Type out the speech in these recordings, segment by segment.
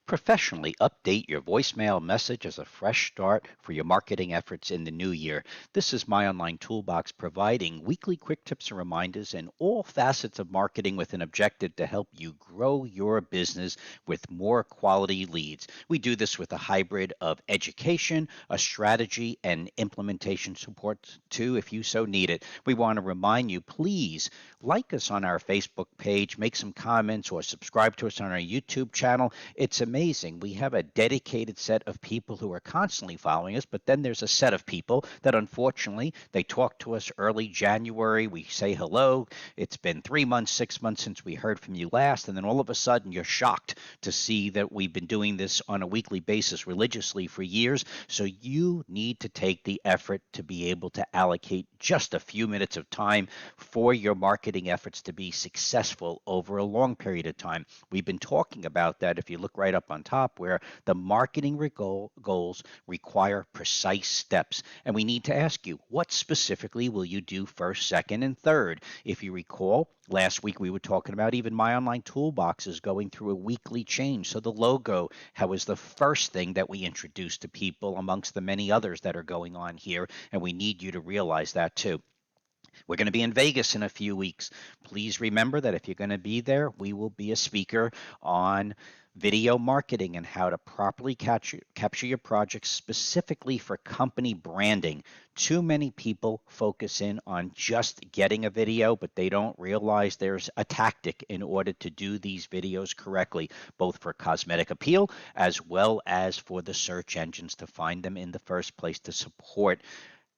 Professionally update your voicemail message as a fresh start for your marketing efforts in the new year. This is My Online Toolbox, providing weekly quick tips and reminders in all facets of marketing with an objective to help you grow your business with more quality leads. We do this with a hybrid of education, a strategy, and implementation support too, if you so need it. We want to remind you, please like us on our Facebook page, make some comments, or subscribe to us on our YouTube channel. It's amazing. We have a dedicated set of people who are constantly following us, but then there's a set of people that unfortunately they talk to us early January. We say hello. It's been 3 months, 6 months since we heard from you last, and then all of a sudden you're shocked to see that we've been doing this on a weekly basis religiously for years. So you need to take the effort to be able to allocate just a few minutes of time for your marketing efforts to be successful over a long period of time. We've been talking about that if you look right up on top, where the marketing goals require precise steps. And we need to ask you, what specifically will you do first, second, and third? If you recall, last week we were talking about even My Online Toolbox is going through a weekly change. So the logo was the first thing that we introduced to people amongst the many others that are going on here. And we need you to realize that too. We're going to be in Vegas in a few weeks. Please remember that if you're going to be there, we will be a speaker on video marketing and how to properly capture your projects specifically for company branding. Too many people focus in on just getting a video, but they don't realize there's a tactic in order to do these videos correctly, both for cosmetic appeal as well as for the search engines to find them in the first place to support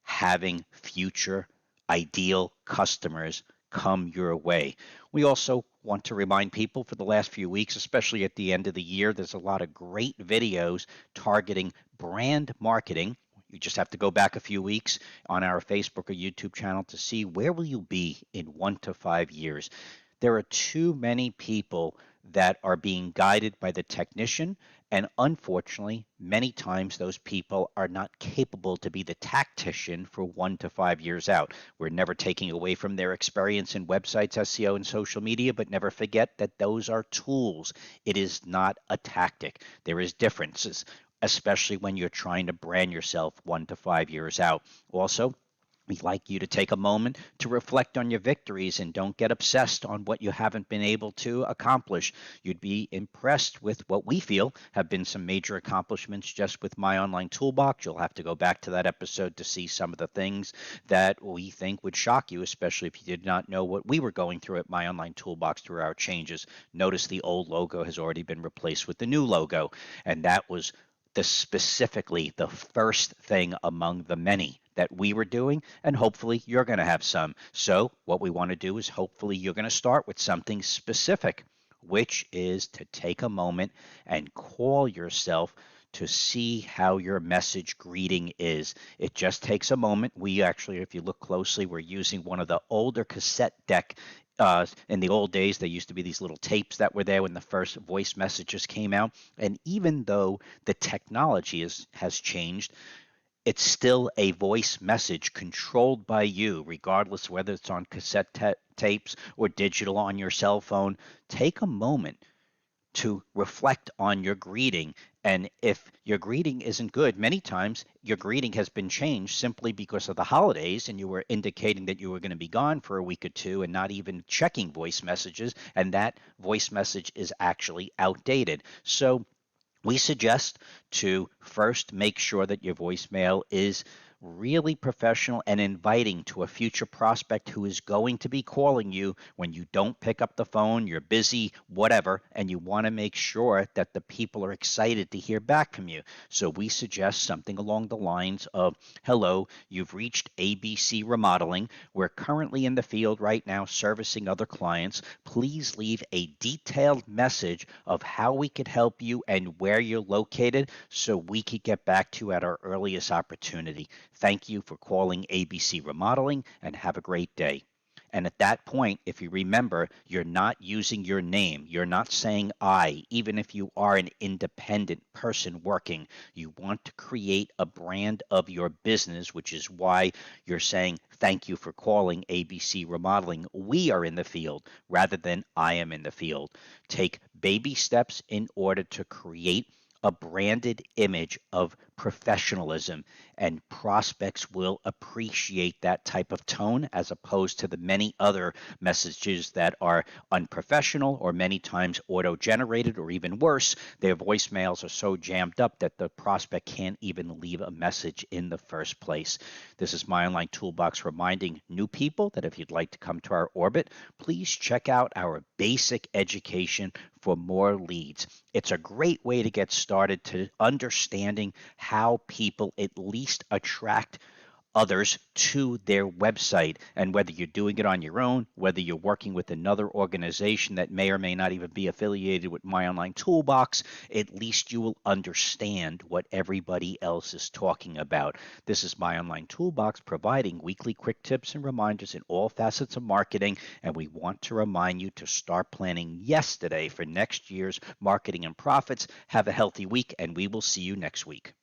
having future ideal customers come your way. We also want to remind people for the last few weeks, especially at the end of the year, there's a lot of great videos targeting brand marketing. You just have to go back a few weeks on our Facebook or YouTube channel to see where will you be in 1 to 5 years. There are too many people that are being guided by the technician, and unfortunately, many times those people are not capable to be the tactician for 1 to 5 years out. We're never taking away from their experience in websites, SEO, and social media, but never forget that those are tools. It is not a tactic. There is differences, especially when you're trying to brand yourself 1 to 5 years out. Also, we'd like you to take a moment to reflect on your victories and don't get obsessed on what you haven't been able to accomplish. You'd be impressed with what we feel have been some major accomplishments just with My Online Toolbox. You'll have to go back to that episode to see some of the things that we think would shock you, especially if you did not know what we were going through at My Online Toolbox through our changes. Notice the old logo has already been replaced with the new logo, and that was specifically the first thing among the many that we were doing, and hopefully you're going to have some. So what we want to do is hopefully you're going to start with something specific, which is to take a moment and call yourself to see how your message greeting is. It just takes a moment. We actually, if you look closely, we're using one of the older cassette deck. In the old days, there used to be these little tapes that were there when the first voice messages came out. And even though the technology has changed, it's still a voice message controlled by you, regardless whether it's on cassette tapes or digital on your cell phone. Take a moment to reflect on your greeting. And if your greeting isn't good, many times your greeting has been changed simply because of the holidays and you were indicating that you were going to be gone for a week or two and not even checking voice messages, and that voice message is actually outdated. So we suggest to first make sure that your voicemail is really professional and inviting to a future prospect who is going to be calling you when you don't pick up the phone, you're busy, whatever, and you want to make sure that the people are excited to hear back from you. So we suggest something along the lines of, hello, you've reached ABC Remodeling. We're currently in the field right now servicing other clients. Please leave a detailed message of how we could help you and where you're located so we could get back to you at our earliest opportunity. Thank you for calling ABC Remodeling and have a great day. And at that point, if you remember, you're not using your name. You're not saying I, even if you are an independent person working. You want to create a brand of your business, which is why you're saying Thank you for calling ABC Remodeling. We are in the field rather than I am in the field. Take baby steps in order to create a branded image of professionalism, and prospects will appreciate that type of tone as opposed to the many other messages that are unprofessional or many times auto generated, or even worse, their voicemails are so jammed up that the prospect can't even leave a message in the first place. This is my online toolbox reminding new people that if you'd like to come to our orbit, please check out our basic education for more leads. It's a great way to get started to understanding how people at least attract others to their website. And whether you're doing it on your own, whether you're working with another organization that may or may not even be affiliated with My Online Toolbox, at least you will understand what everybody else is talking about. This is My Online Toolbox, providing weekly quick tips and reminders in all facets of marketing. And we want to remind you to start planning yesterday for next year's marketing and profits. Have a healthy week, and we will see you next week.